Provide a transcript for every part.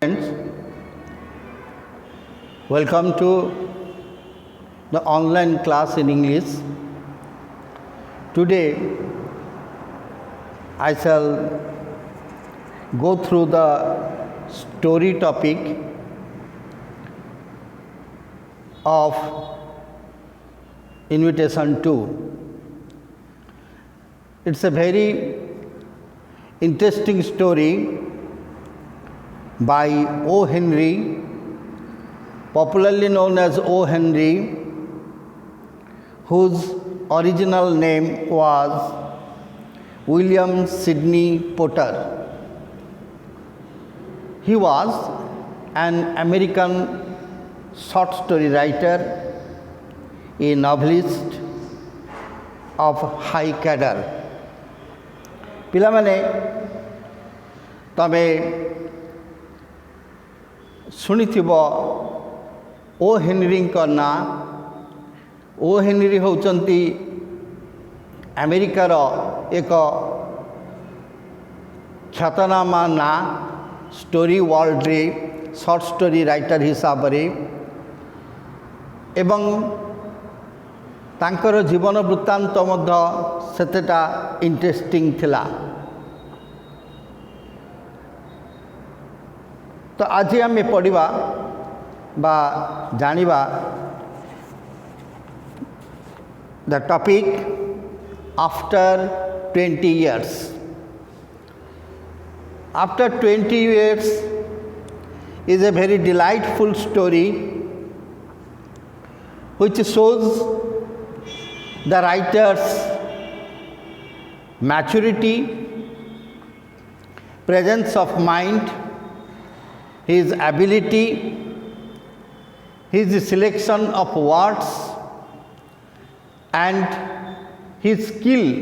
Friends, welcome to the online class in English. Today I shall go through the story topic of Invitation 2. It's a very interesting story by O. Henry, popularly known as O. Henry, whose original name was William Sidney Potter. He was an American short story writer, a novelist of high cadre. पिलामाने तमे शुणिथिब O Henry ना O Henry होचंती अमेरिकार एक ख्यातनामा ना story world रे short story writer हिसाब रे एवं तांकर जीवन वृत्तांत मध्य सेतेटा इंटरेस्टिंग थिला। तो आज आम पढ़ा बा जानिबा the topic after 20 years. After 20 years is a very delightful story which shows the writer's maturity, presence of mind, his ability, his selection of words, and his skill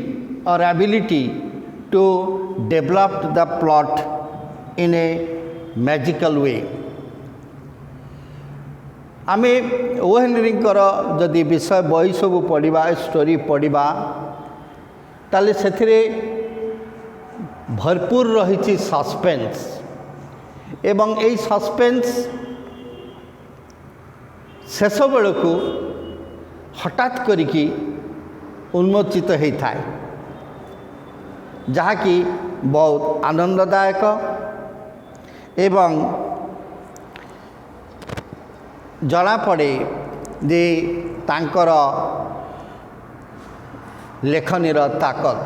or ability to develop the plot in a magical way. आमे ओ हेनरींकर जदि विषय बही सब पढ़ा story पढ़ा ताले सेथिरे भरपूर रही सस्पेंस एवं यही सस्पेंस शेष बेलू हठात करिकी उन्मोचित होता है, जहाँकि बहुत आनंददायक एवं जना पड़े जे तांकर लेखनीर ताकत।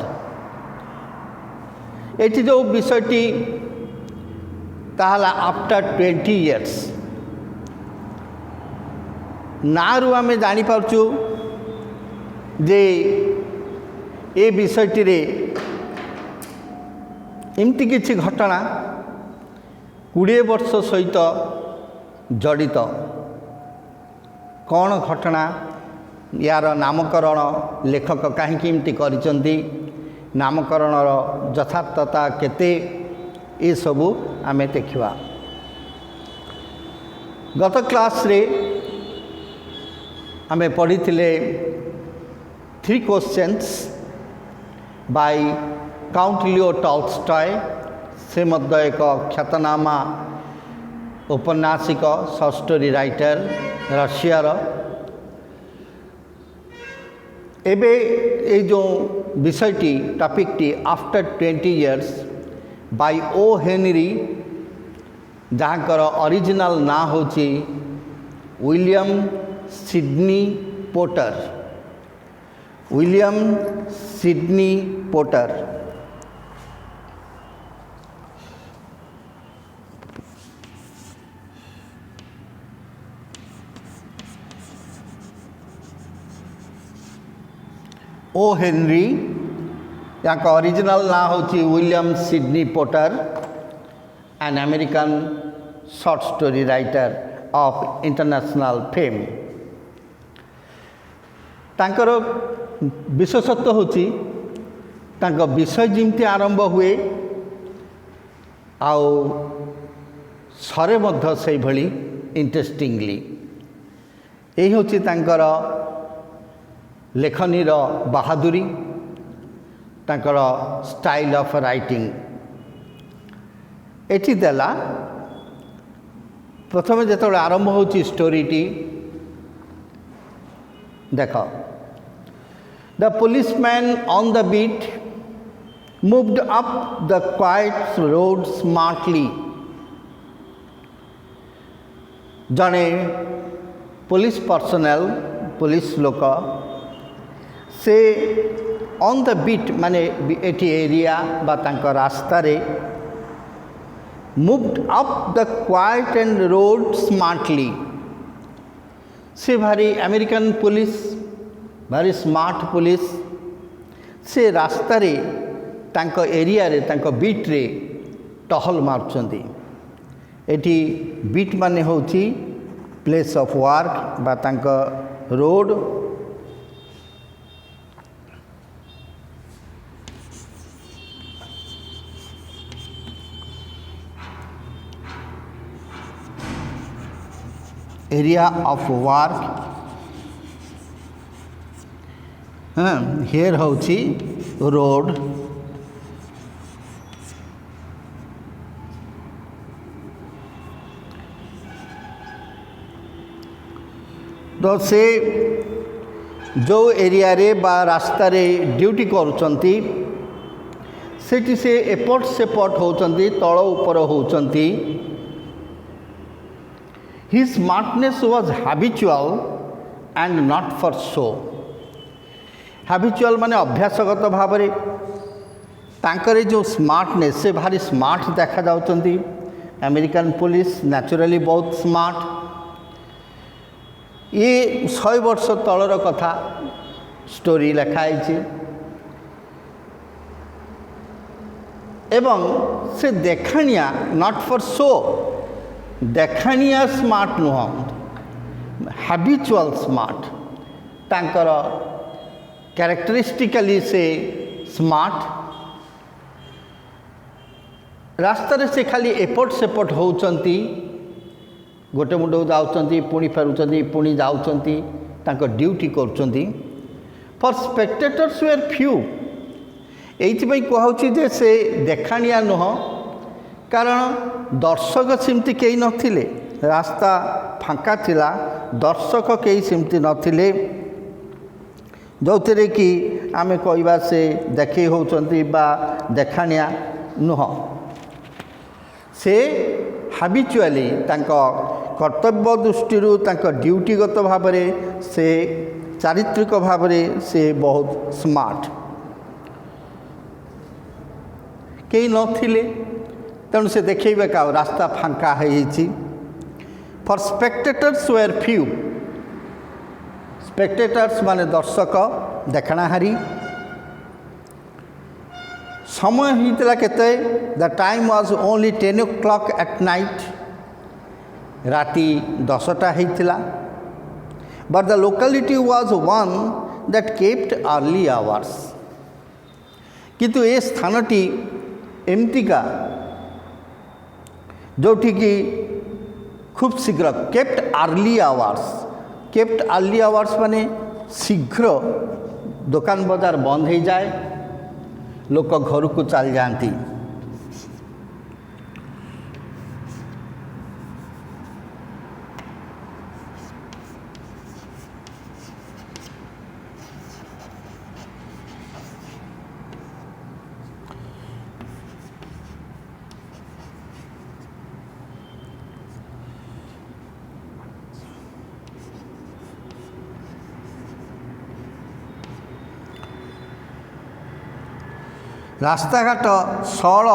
एटी जो विषयटी ताहला आफ्टर 20 years नारू आमे जानी पारचु जे ए विषयटी रे एमती किछि घटना 20 वर्ष सहित जड़ित। कौन घटना यार नामकरण लेखक कहीं एमती करिसंती, नामकरणर यथार्थता केते ये सबू आमे देखा। गत क्लास रे आमे पढ़ी 3 questions by count Leo Tolstoy. से मध्य एक ख्यातनामा औपन्यासिक शॉर्ट स्टोरी राइटर रशियार। एबे ये जो विषयटी टॉपिकटी after 20 years by O Henry, जहाँकर ओरिजिनल ना होची William Sydney Porter. William Sydney Porter O Henry या ओरिजिनल ना होची William Sydney Porter, an American short story writer of international fame. तांकर विशेषत्व होची तांका विषय जिमती आरंभ हुए आउ सरे मध्य से भली इंटरेस्टिंगली। यही होची तांकर लेखनीर बहादुरी, तांकर स्टाइल ऑफ राइटिंग। एटी देला प्रथम जो आरंभ हो स्टोरीटी देख the policeman on the beat moved up the quiet road smartly जड़े पुलिस पर्सनल पुलिस लोक से ऑन द बीट माने एटी एरिया बा तांका रास्ता रे moved up the quiet and road smartly से भारी अमेरिकन पुलिस भारी स्मार्ट पुलिस से रास्ता रे तांका एरिया रे तांका बीट रे टहल मारुचंदी एटी बीट माने होची प्लेस ऑफ वर्क बा तांका road area of work here होची रोड तो से जो एरिया रे बा रास्ता रे ड्यूटी करुचंती सेठी से एपट सेपट होचंती तଳ ऊपर होचंती His smartness was habitual and not for show. Habitual माने अभ्यासगत भाव रे तांकरे जो स्मार्टनेस से भारी स्मार्ट देखा जाउचंती अमेरिकन पुलिस नेचुरली बहुत स्मार्ट ये 100 वर्ष तलर कथा स्टोरी लिखाई एवं से देखाणिया नॉट फॉर शो देखाणिया स्मार्ट नुह हैबिचुअल स्मार्ट तांकर कैरेक्टरिस्टिकली से स्मार्ट रास्ता से खाली एपट सेपट होचंती गोटे मुंडू जाउचंती पुणी फेरुचंती पुणी जाउचंती तांको ड्यूटी करुचंती फॉर स्पेक्टेटर्स वेर फ्यू एइथिपई कहउची जे से देखाणिया नुह कारण दर्शक सेमती कई नथिले रास्ता फांका थिला दर्शक कई सेमती नथिले जो कि आमे कहवा से देखी होचंती बा देखाणिया नुह से हाबिचुअली तांको कर्तव्य दृष्टि तांको ड्यूटीगत भाव से चारित्रिक भाव से बहुत स्मार्ट कई नथिले तेणु से देखेबे का रास्ता फांका है for spectators were few spectators माने दर्शक देखणाहारी समय होता केते the time was only 10 o'clock at night राति 10टा होता but the locality was one that kept early hours किंतु ए स्थानटी एमतीका जोठी की खूब शीघ्र केप्ट अर्ली आवर्स माने शीघ्र दुकान बाजार बंद हो जाए लोक घर को चल जाती रास्ता घाट सल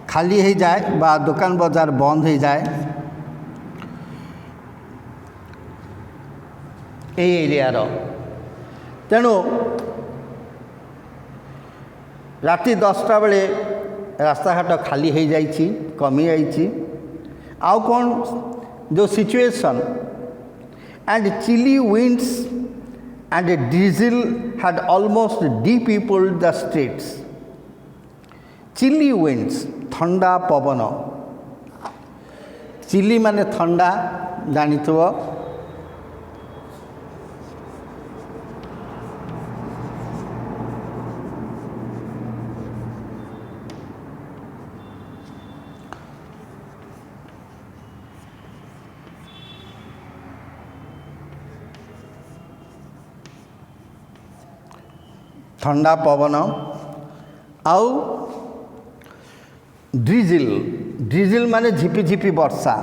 खाली हो जाए बा दुकान बाजार बंद हो जाए एरियार तेणु राति 10टा बेले रास्ता घाट खाली हो जाइए कमी जाइए आउ कौन जो situation and chilly winds and a drizzle had almost depeopled the streets. Chilly winds, thanda pavana. Chilly माने थंडा जानिथबो ठंडा पवन आउ ड्रिजिल ड्रिजिल माने झिपी झिपी वर्षा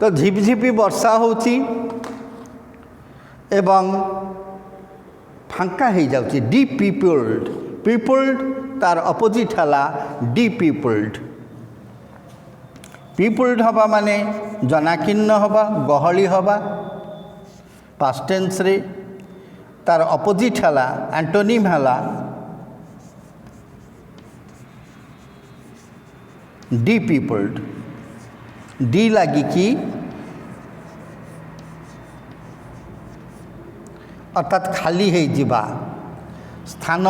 तो झिपझिपी वर्षा होची एवं फांका हो जाउची डी पीपल्ड पीपल्ड तार अपोजिट हला डी पीपल्ड पीपल्ड हवा माने जनाकीर्ण हवा गहली हवा पास्ट टेंस रे तार अपोजिट हला एंटोनिम हला डी पीपल्ड डी लगिकी अर्थात खाली हो जिबा स्थान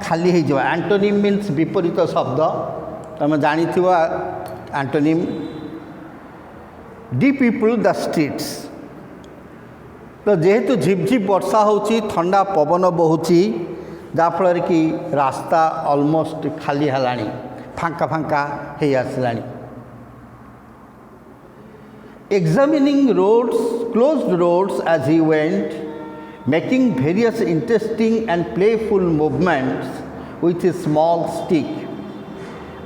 खाली हो जिबा एंटोनिम मीन्स विपरीत शब्द तुम जानी antonym D people the streets तो जेहेतु झिपझिप वर्षा होची ठंडा पवन बहुची जाफल कि रास्ता ऑलमोस्ट खाली हलानी फांका फांका हो आसलानी examining roads, closed roads as he went, making various interesting and playful movements with his small stick.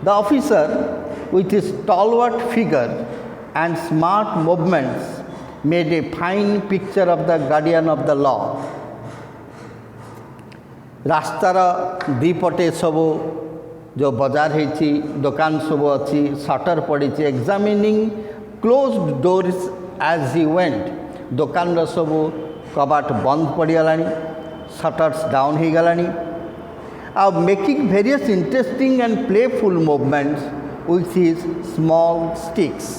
The officer, with his stalwart figure and smart movements, made a fine picture of the guardian of the law. रास्तार दीपटे सब जो बाजार है दुकान सब अच्छी shutter पड़ी examining closed doors as he went दुकान सब कबाट बंद पड़गलानी शटर्स डाउन हो गलानी आ making various interesting and playful movements with his small sticks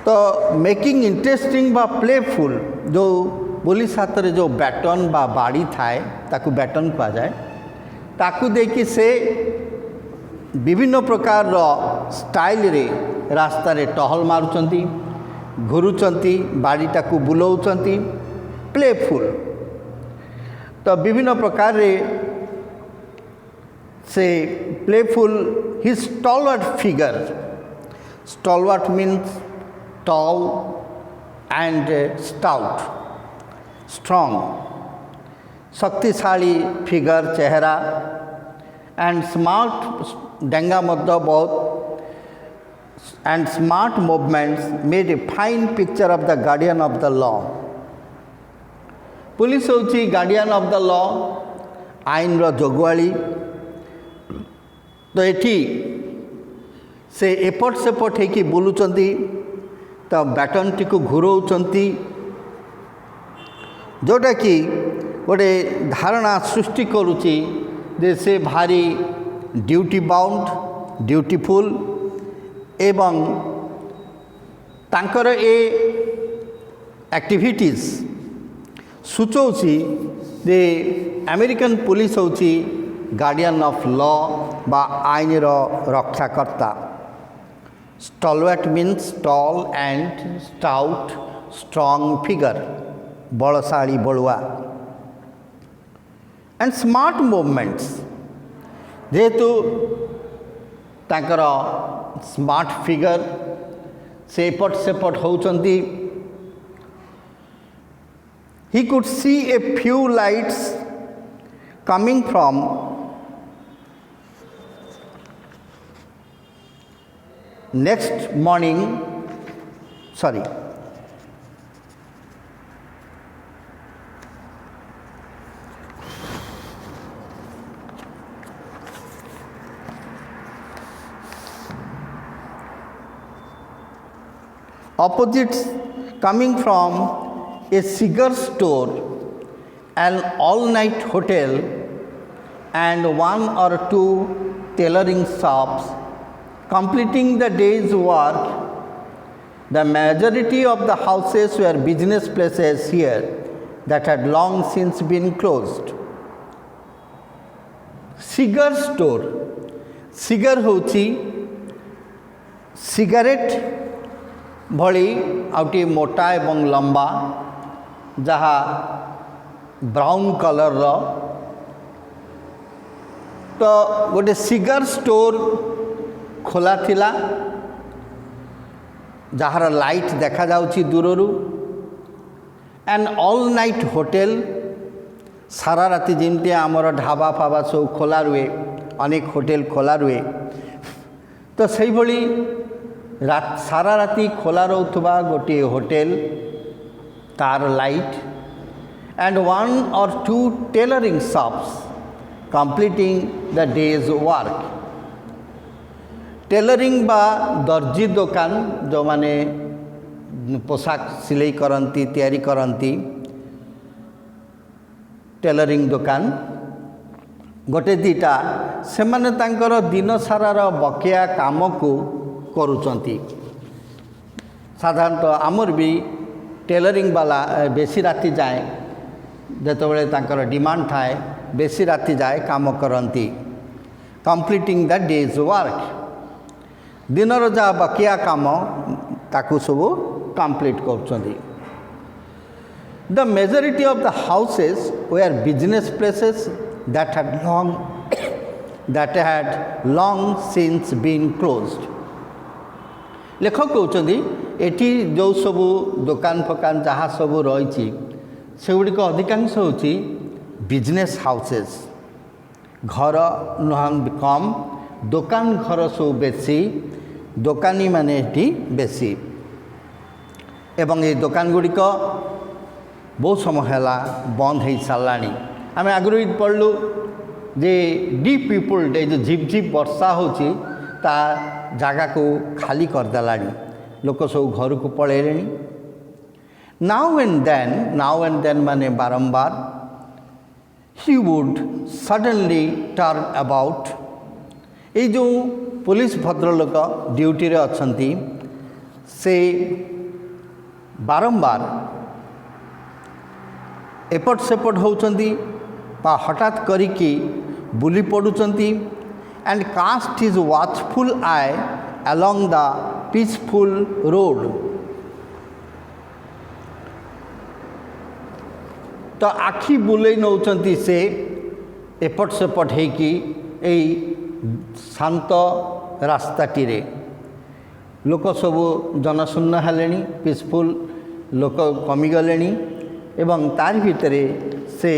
तो मेकिंग इंटरेस्टिंग बा प्लेफुल जो पुलिस हाथ में जो बैटन बा बाड़ी थाए ताकू बैटन कह जाए ताकू देखि से विभिन्न प्रकार स्टाइल रे रास्ता रे टहल मारुचंती घुरुचंती बाड़ीटा को बुलाउचंती प्लेफुल तो विभिन्न प्रकार रे से playful his stalwart figure stalwart means tall and stout strong शक्तिशाली फिगर चेहरा एंड स्मार्ट डेंगा मध्य बहुत and smart movements made a fine picture of the guardian of the law. Police होची गार्डियन ऑफ द लॉ आईन रो जोगवाली तो एठी से एपट सेपट होकि बुलुचंती तो baton T को घुराउचंती जोटा कि गोटे धारणा सृष्टि करुची जे से भारी ड्यूटी बाउंड ड्यूटीफुल एवं तांकर ए एक्टिविटीज सूचौची जे अमेरिकन पुलिस होची गार्डियन ऑफ लॉ बा आईन रक्षाकर्ता stalwart means tall and stout strong figure बलशाली बड़ुआ एंड स्मार्ट मूवमेंट्स जेहेतु तांकर स्मार्ट फिगर से एपट सेपट होचंती he could see a few lights coming from next morning opposites coming from a cigar store, an all-night hotel, and one or two tailoring shops, completing the day's work. The majority of the houses were business places here that had long since been closed. Cigar store, cigar होची cigarette भली outie मोटा एवं लंबा जहा brown colour रो तो गोटे cigar store खोला थिला जहार लाइट देखा जाउची दूररू एंड ऑल नाइट होटेल सारा राति जमती आमर ढाबा फाबा सब खोला रुए अनेक होटेल खोला रुए तो सही भली सारा राति खोला रोथुबा गोटे होटेल तार light and one or two tailoring shops completing the day's work tailoring बा दर्जी दुकान जो माने पोशाक सिलाई करती तैयारी करती टेलरिंग दुकान गोटे दीटा से माने तांकर दिन सारार बकेया काम को करुचंती साधारणतः आमर भी टेलरिंग वाला बेसी राति जाए जेतबेले तांकर डिमांड थाए बेसी राति जाए काम करती कंप्लीटिंग द डेज वर्क दिनर जहाँ बकिया काम ताकू सब कंप्लीट कर the majority of the houses were business places that had long since been closed लेखक कहते एटी जो सब दुकान फकान जहाँ सब रही से गुड़िक अधिकांश होची बिजनेस हाउसेस घर नुहन कम दुकान घर सब बेसी दुकानी माने एटी बेसी एवं ये दुकान गुड़िक बहुत समय है बंद हो सारा आम आगु पढ़लु जे डी पीपुल जो झिप झिप वर्षा होची ता जगह को खाली करदेला लोक सब घर को पलैले नाउ एंड देन माने बारंबार he would suddenly turn about ये जो पुलिस भद्रलोक ड्यूटी रे अछंती से बारंबार एपट सेपट होचंती बा हठात करिकी बुली पड़ुचंती and cast his watchful eye along the peaceful road तो आखि बुले नौचंती से एपट सेपट होकि शांत रास्ताटी रे लोक सब जनशून्य हेले पीसफुल लोक कमिगले एवं तार भितर से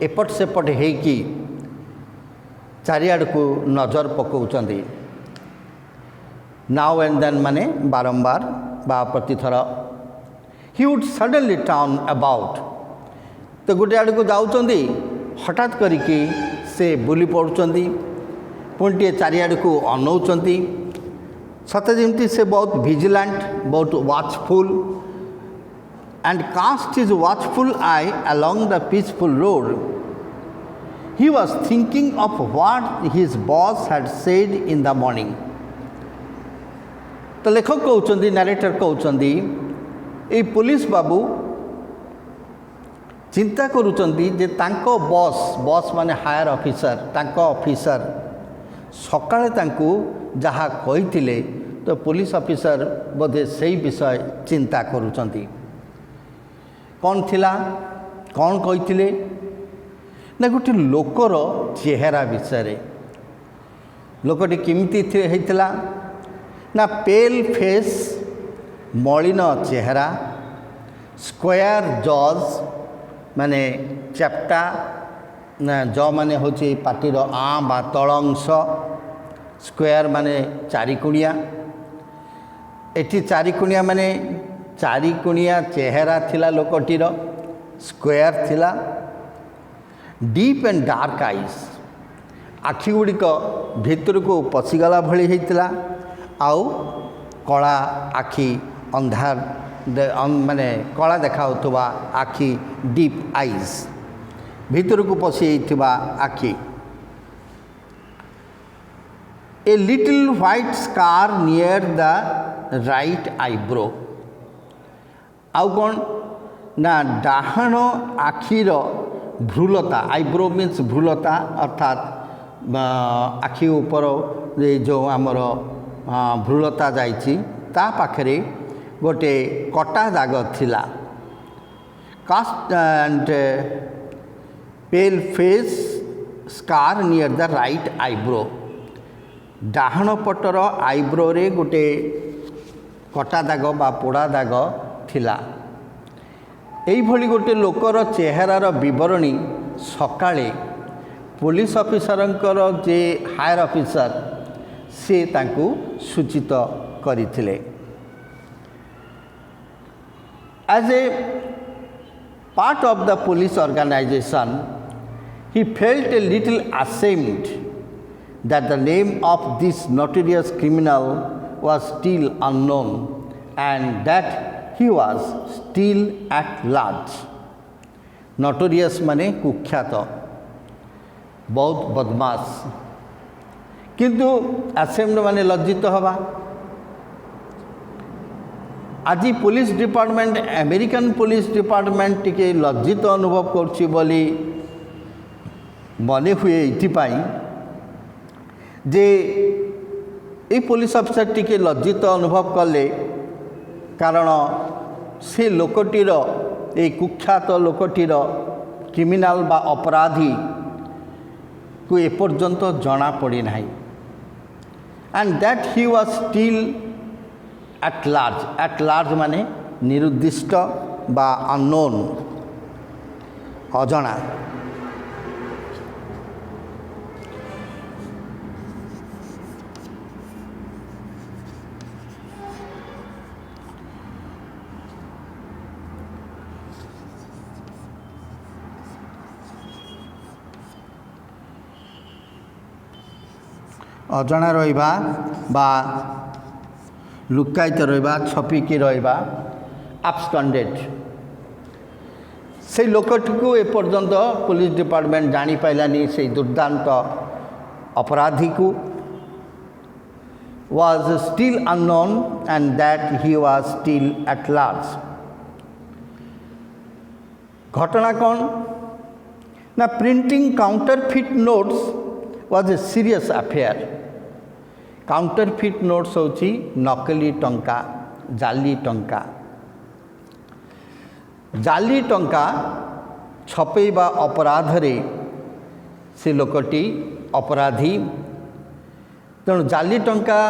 एपट सेपट होकि चारिआड़ को नजर पकाउछंती नाउ एंड देन माने बारंबार बा प्रतिथर he would suddenly turn about तो गोटे आड़ को जाऊँगी हठात करिकी से बुली पड़ुंट पुणी चारिआड़ को अनौंती सते जमी से बहुत विजिलेंट बहुत watchful and cast his watchful eye along the peaceful road he was thinking of what his boss had said in the morning तो लेखक कहते नरेटर कहते ये पुलिस बाबू चिंता करुचंती जे तांको बॉस माने हायर ऑफिसर तांको ऑफिसर सकाळे तांको जहाँ कही तो पुलिस ऑफिसर बोधे सही विषय चिंता करुचंती कौन थिला कौन कही ना गोटे लोकर चेहरा विषय लोकटी केमिति होइतिला ना पेल फेस मलिन चेहरा स्क्वायर जज माने चैप्टा ज माने होची पार्टीर आ बा तल अंश स्क्वायर माने चारिकोणिया एटी चारिकोणिया माने चारिकोणिया चेहरा थिला लोकटीर स्क्वायर थिला डीप एंड डार्क आईज आखि गुड़िक भितर को पशिगला भली होइतिला आउ कला आखि अंधार माने कला देखा आखि डीप आईज भितर को पशि आखि a little white scar near the right eyebrow आउ कौन ना डाहाण आखिर भ्रूलता आईब्रो मीन्स भ्रूलता अर्थात आखि ऊपर जो आमर भ्रूलता जाइछि ता पाखरे गोटे कटा दाग थिला cast and pale face scar near the right eyebrow डाहाण पटर आईब्रो रे गोटे कटा दाग बा पोड़ा दाग थिला। एई भली गोटे लोकर चेहरार विवरणी सकाळे पुलिस ऑफिसरंकर जे हायर ऑफिसर से तांकू सूचित करथिले। As a part of the police organisation he felt a little ashamed that the name of this notorious criminal was still unknown and that he was still at large. Notorious माने कुख्यात बहुत बदमाश किंतु ashamed माने लज्जित हवा। आज police department American police department टिके लज्जित अनुभव करछि बोली मने हुए इतिपाई जे ये पुलिस ऑफिसर टिके लज्जित अनुभव कले कारण से लोकटीर ए कुख्यात लोकटीर क्रिमिनाल बा अपराधी को एपर्यंत जना पड़ी ना and that he was still at large माने निरुद्दिष्ट बा अननोन अजना। अजना रहिबा बा लुकायित रहिबा छपिकी रहिबा एब्सकॉन्डेड से लोकटी को एपर्यंत पुलिस डिपार्टमेंट जानी पाइलानी से दुर्दांत अपराधी को was still unknown and that he was still at large। घटना कौन ना printing counterfeit notes was a serious affair। Counterfeit notes होची नकली टंका जाली टंका। जाली टंका छपेबा अपराध रे से लोकटी अपराधी तेणु जाली टंका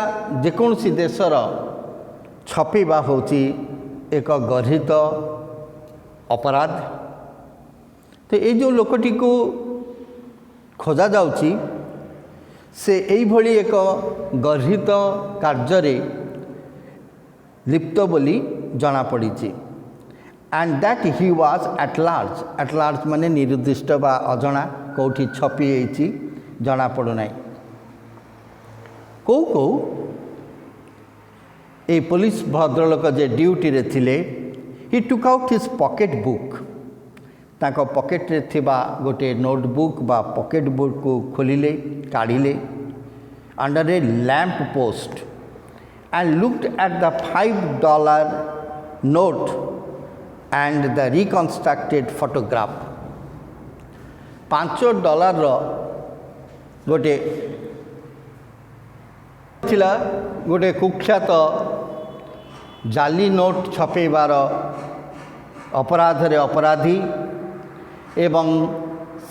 जेकोसी देशर छपेबा होची एक गर्हित अपराध। तो ये जो लोकटी को खोजा जाउची से यही भली एक गर्हित कार्य लिप्त बोली जना पड़ी and that he was at large माने निरुद्दिष्ट बा अजना कौटी छपी होती जना पड़ूना। कौ कौ ए पुलिस भद्रलोक जे ड्यूटी रे थिले he took out his pocket book ताको पॉकेट रे थिबा गोटे नोटबुक बा पॉकेट बुक को खोलिले काढ़िले under a lamp post and looked at the $5 note and the reconstructed photograph. $5 गोटे थिला गोटे कुख्यात जाली नोट छपेबार अपराध रे अपराधी एवं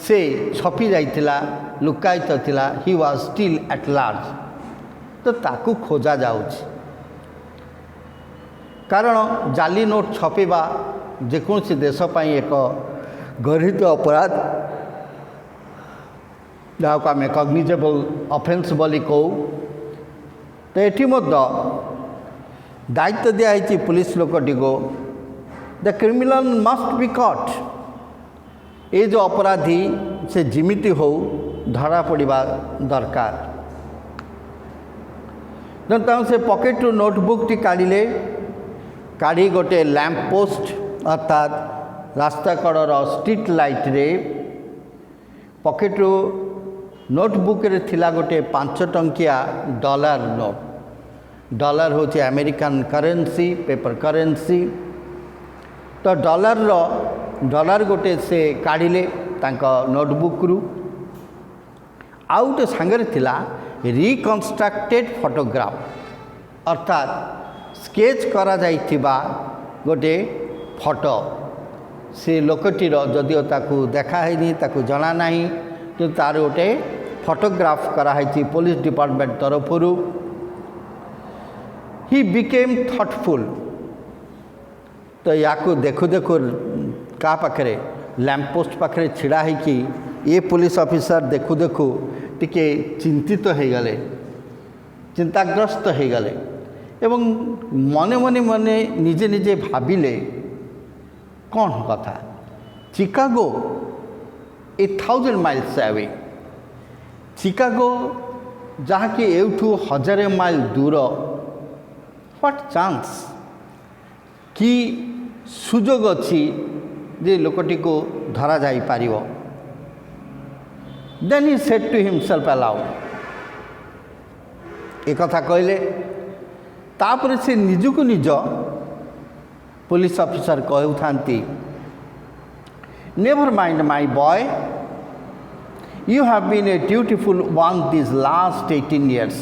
से छपी जाइतिला लुकायित थिला he was still at large. तो ताकू खोजा जाउछि कारण जाली नोट छपेबा जेकोसी देश पाई एक गर्हित अपराध जहाँ आम कग्निजेबल ऑफेंस बोली कहू। तो ये दायित्व दिखाई पुलिस लोकटी को the criminal must be cut. ये जो अपराधी से जिमिति हो धरा पड़ा दरकार। तो से पॉकेट नोटबुक टी काढ़िले काढ़ी गोटे लैंप पोस्ट अर्थात रास्ता कड़र स्ट्रीट लाइट रे पॉकेट नोटबुक रे थिला गोटे 5 टंकिया डॉलर नोट। डॉलर होची अमेरिकन करेंसी पेपर करेंसी। तो डॉलर गोटे से काढ़िले तांका नोटबुक रु आउ गोटे सांगरे थिला रिकन्स्ट्रक्टेड फोटोग्राफ अर्थात स्केच करा जाइथिबा गोटे फोटो से लोकटीर जदिओ ताकू देखा हैनी ताकू जना नहीं कि तार गोटे फोटोग्राफ कराई पुलिस डिपार्टमेंट तरफरु। He became thoughtful. तो या देखु देखु का पाखे लैंपपोस्ट पाखे छिड़ा होकि ये पुलिस ऑफिसर देखु देखु टिके चिंतित हो गले, चिंताग्रस्त हो गले एवं मने मने मने निजे निजे भाविले कौन कथा चिकागो 1000 माइल्स अवे, चिकागो जहाँकि एठू 1000 माइल दूर, व्हाट चांस कि सुजोग अच्छी जे लोकटी को धरा जाई पारिबो। Then he said to himself aloud, एक कथा कहले तापर से निजकु निज पुलिस ऑफिसर कहउथांती, never mind my boy, you have been a dutiful one these last 18 years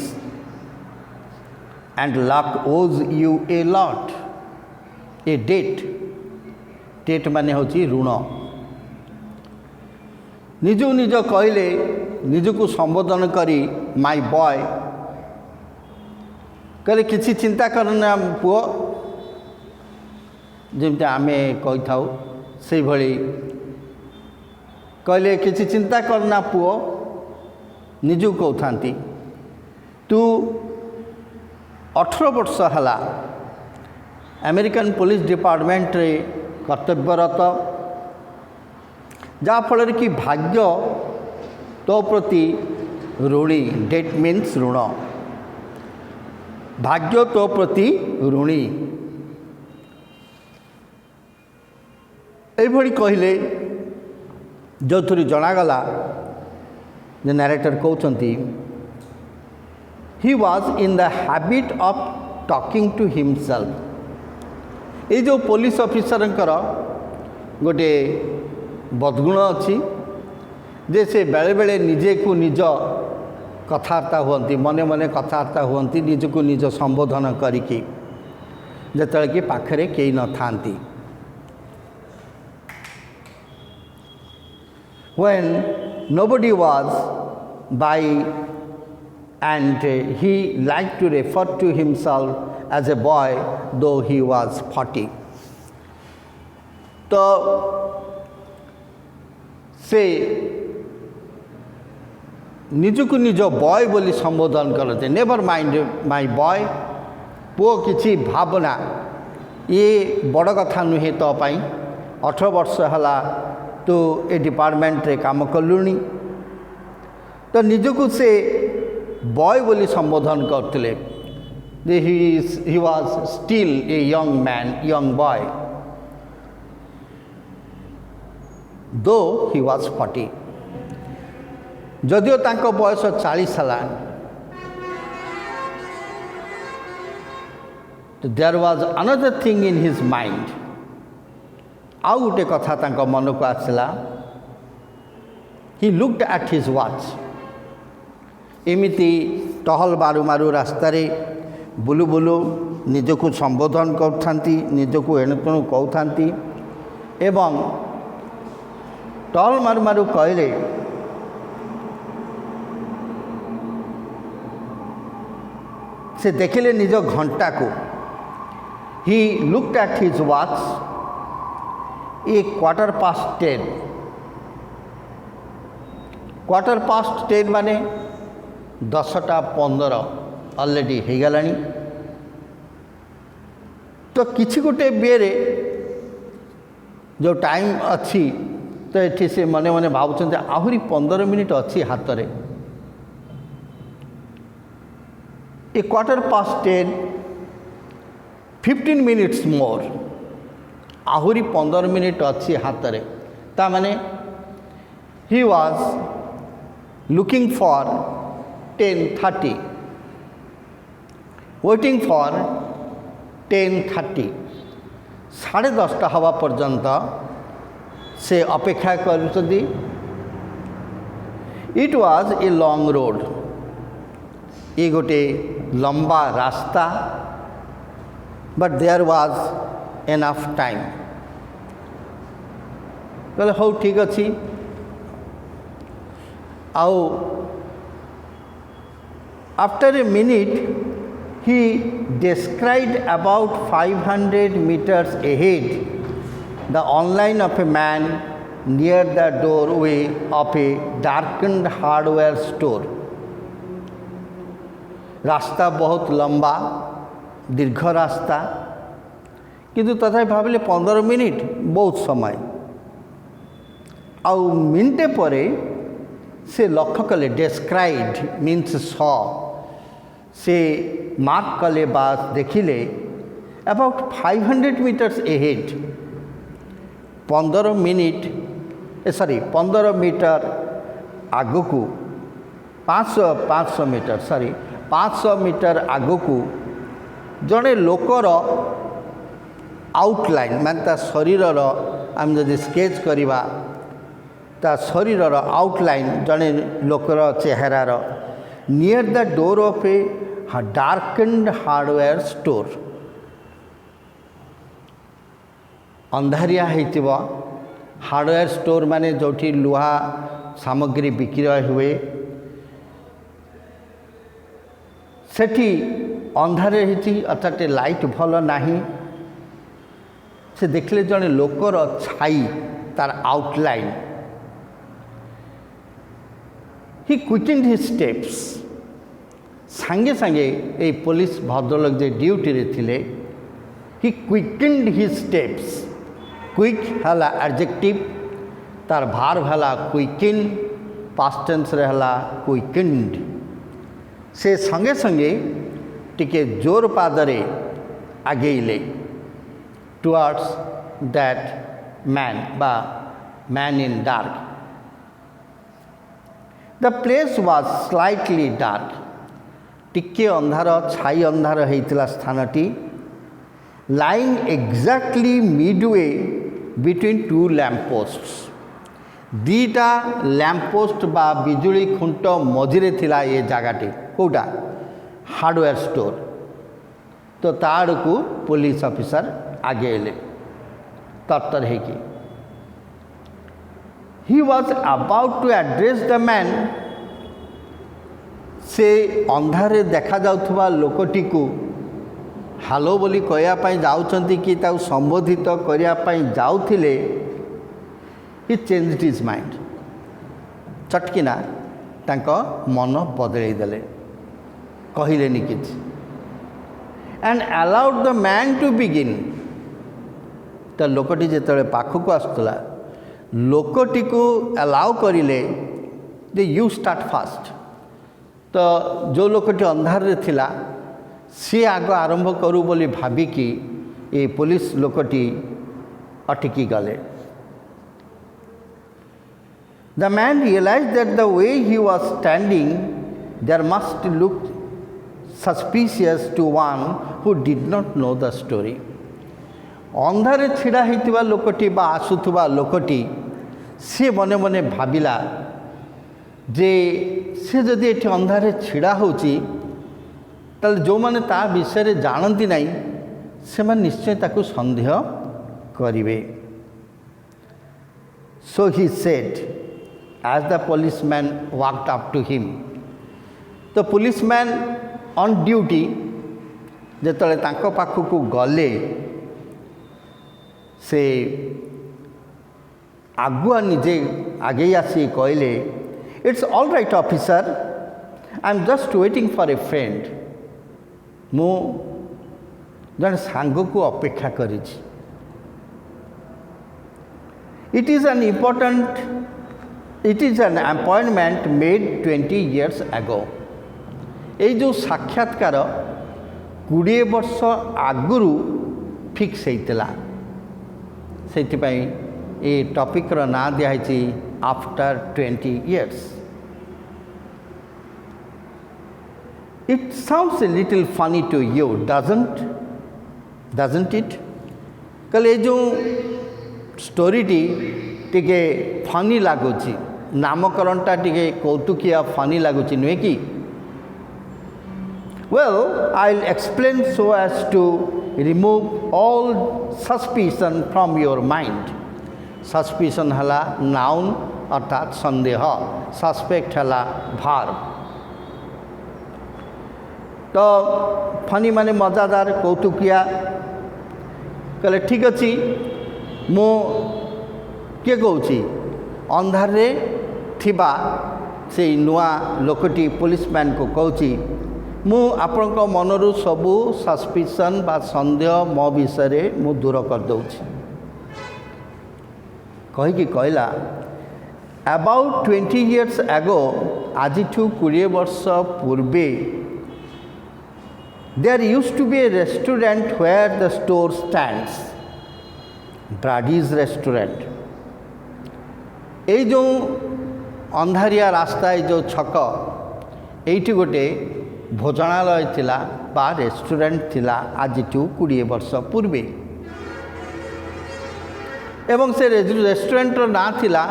and luck owes you a lot. A debt, debt माने होची ऋण। निजु निज कहले निजकु संबोधन करी माय बॉय कहले किसी चिंता करना पुओ, जमते आमे कही थाउ से भली कहले किसी चिंता करना पुओ, निजु कहथांती तू 18 वर्ष हला अमेरिकन पुलिस डिपार्टमेंट रे कर्तव्यरत, जाफल कि भाग्य तो प्रति ऋणी, डेट मीन्स ऋण, भाग्य तो प्रति ऋणी। एभली कहले जो थोड़ी जनागला जे नरेटर कहते he was in the habit of talking to himself. ये जो पुलिस ऑफिसर गोटे बदगुण अच्छी जे से बेले बेले निजे को निज कथबार्ता हुअन्ति, मने मने कथबार्ता हुअन्ति, निजको निज संबोधन करिकी जेतले कि पाखरे केही न थांती। When nobody was by and he liked to refer to himself as a boy though he was 40. तो से निजकु निज बॉय बोली संबोधन करते, नेवर माइंड माय बॉय, पुओ किछि भावना ये बड़ कथा नुहे तो पाई, 18 वर्ष हला तो ए डिपार्टमेंट रे काम कलुनी। तो निजकु से बॉय बोली संबोधन करते, he was still a young man, young boy, though he was 40. जदिओ तांको बयस 40 हला, there was another thing in his mind. आउ गोटे कथा तांको मन को आसला, he looked at his watch. एमिति टहल मारु मारु रास्ता रे बुलु बुलु निजको संबोधन करथांती, निजको एणुतेणु कहथांती एवं टहल मारु मारु कहले से देखिले निज घंटा को। He looked at his watch, a 10:15। 10:15 माने 10:15 ऑलरेडी हो गलानी। तो किसी गोटे बेरे जो टाइम अच्छी तो ये से मने मने भावुं आहरी 15 मिनिट अच्छी हाथ रे। ए 10:15, 15 मिनिट्स मोर, आहरी 15 मिनिट अच्छी हाथ रे। ता माने he was looking for 10:30, waiting for 10:30। 10:30 हवा पर्यंत से अपेक्षा करुछथि। It was a long road, ये गोटे लंबा रास्ता but there was enough time. कहले हौ ठीक अच्छी आउ after a minute he described about 500 meters ahead the outline of a man near the doorway of a darkened hardware store. रास्ता बहुत लंबा दीर्घ रास्ता किंतु तथा भाविले 15 मिनिट बहुत समय आउ मिनटे परे से लक्ष्य कले डेस्क्राइब्ड मीन्स सॉ से मार्क कले बात देखिले अबाउट 500 मीटर्स एहेड 15 मीटर आगकू 500 मीटर 500 मीटर आगकू जड़े लोकर आउटलाइन मान ता शरीर आम जब स्केच करवा ता शरीर आउटलाइन जड़े लोकर चेहरार near the door of a darkened hardware store अंधारिया होइतिबो हार्डवेयर स्टोर माने जोठी लुहा सामग्री बिक्री हुए सेठी अंधारे होती अर्थात लाइट भल नाही से देखले जड़े लोकर छाई तार आउटलाइन ही क्विकेंड हिज स्टेप्स सांगे सांगे ए पुलिस भद्रलोक जे ड्यूटी रे थिले ही क्विकेंड हिज स्टेप्स क्विक हला एडजेक्टिव तार भार हला क्विकिन पास्ट टेंस रे हला क्विकेंड से संगे संगे टिके जोर पादरे आगेले towards that man in dark. The place was slightly dark टिके अंधार छाई अंधार होइतिला स्थानटी lying exactly midway between two lamp posts दीटा लैंप पोस्ट बा बिजुली खुंट मझिरे थिला ये जगाटी कोटा हार्डवेयर स्टोर तो ताड़ को पुलिस ऑफिसर आगे एले तरतर है कि he was about to address the man से अंधारे देखा जाउथुबा लोकटी को हालो बोली कहया जाउछंती कि ताऊ संबोधित करने जाउथिले ही चेंज्ड हिज माइंड चटकिना तांको मन बदलई देले कहलेनी किछ and allowed the man to begin. तो लोकटी जेतले पाखक आसुला लोकटी को अलाउ करिले जे यू स्टार्ट फास्ट. तो जो लोकटी अंधार रे थिला सी आग आरंभ करू बोली भाविकी ये पुलिस लोकटी अटकी गले. The man realized that the way he was standing there must look suspicious to one who did not know the story. अंधारे छिड़ा होइतिबा लोकटी बा आसुथुबा लोकटी से मने मने भाविला जे से जदि एठी अंधारे छिड़ा होची ताले जो माने ता विषय रे जानती नाही से माने निश्चय ताकू संदेह करिवे. So he said as the policeman walked up to him. तो पुलिसमैन ऑन ड्यूटी जेतले तांको पाखकू गले से आगुआ निजे आगे आसी कहले it's all right officer I am just waiting for a friend. मु जन सांग को अपेक्षा करी. It is an appointment made 20 years ago. ये जो साक्षात्कार 20 वर्ष आगुरु फिक्स होता से ये टॉपिक रो ना दिखाई after 20 years. It sounds a little funny to you, doesn't it? कल ये जो स्टोरी टिके फनी लगुच नामकरणटा टिके कौतुकिया फनी लगुच नुहे कि Well, I'll explain so as to remove all suspicion from your mind. Suspicion हला noun अर्थात संदेह, suspect हला verb. तो फनी माने मजादार कौतुकिया कहले ठीक अच्छी मु किए कहूँ अंधार रे थिबा से नुआ लोकटी पुलिसमैन को कहूँ मु आपण मनरू सबू सस्पिशन बा संदेह मो विषय मु दूर कर दूची कहीकि कहला अबाउट 20 years ago आज 20 वर्ष पूर्वे there used to be a restaurant where the store stands, Brady's restaurant. ये जो अंधारिया रास्ता ये जो छक एठी गोटे भोजनालय थिला बा रेस्टोरेंट थिला आज 20 वर्ष पूर्वे एवं से रेस्टोरेंट रो ना थिला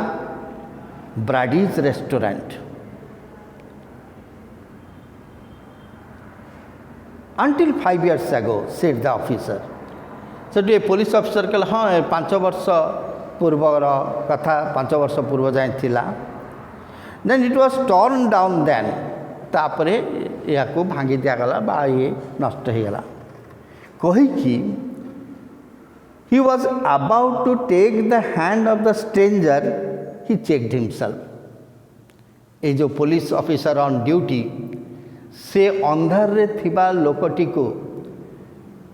Brady's restaurant. Until 5 years ago, said the officer. So ये पुलिस ऑफिसर कहला हाँ 5 वर्ष पूर्वर कथा 5 वर्ष पूर्व जाए थिला. Then it was torn down then. तापरे या को भांगी दिया गला बा ये नष्ट हो गला. कही कि he was about to take the hand of the stranger, he checked himself. ये जो पुलिस ऑफिसर ऑन ड्यूटी से अंधार रे थिबा लोकटी को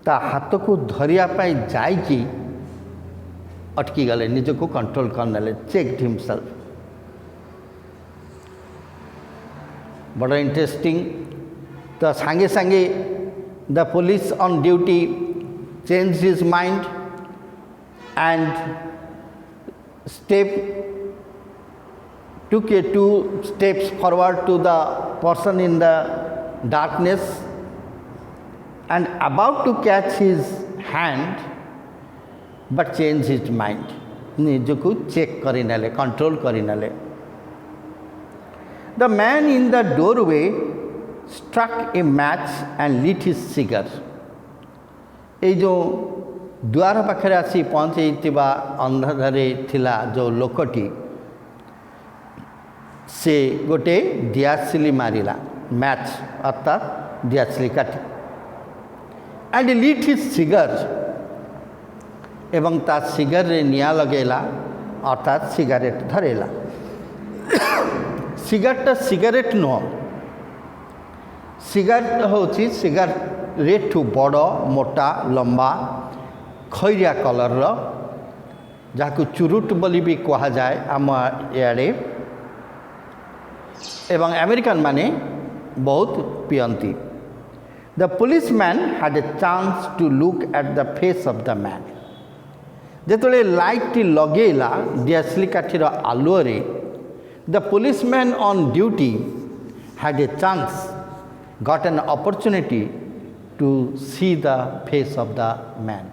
ता हाथ को धरिया पाई जाई कि अटकी गले निज को कंट्रोल करने चेक्ड हिमसेल्फ. बड़ा इंटरेस्टिंग. तो सांगे सांगे the police on duty change his mind and took a 2 steps forward to the person in the darkness and about to catch his hand but changed his mind. निज को check करी नेले control करी नेले. The man in the doorway struck a match and lit his cigar. ये जो द्वार पाखे आसी पहुँचे अंधारे थिला जो लोकटी से गोटे दियासिली मारिला मैच अर्थात दियासिली काटी एंड लीट हिज सिगर एवं ता सिगर रे निया लगेला अर्थात सिगारेट धरेला. सिगारेट सिगारेट नुह सिगारेट होची सिगारेट ठू बड़ मोटा लंबा खैरिया कलर जहाँ चुरुट बोली भी कहा जाए आम इे एवं अमेरिकन माने बहुत पियंती. The policeman had a chance to look at the face of the man. जेतले लाइट लगेला दियासिली काठीर आलुअरे the policeman on duty had a chance got an opportunity to see the face of the man.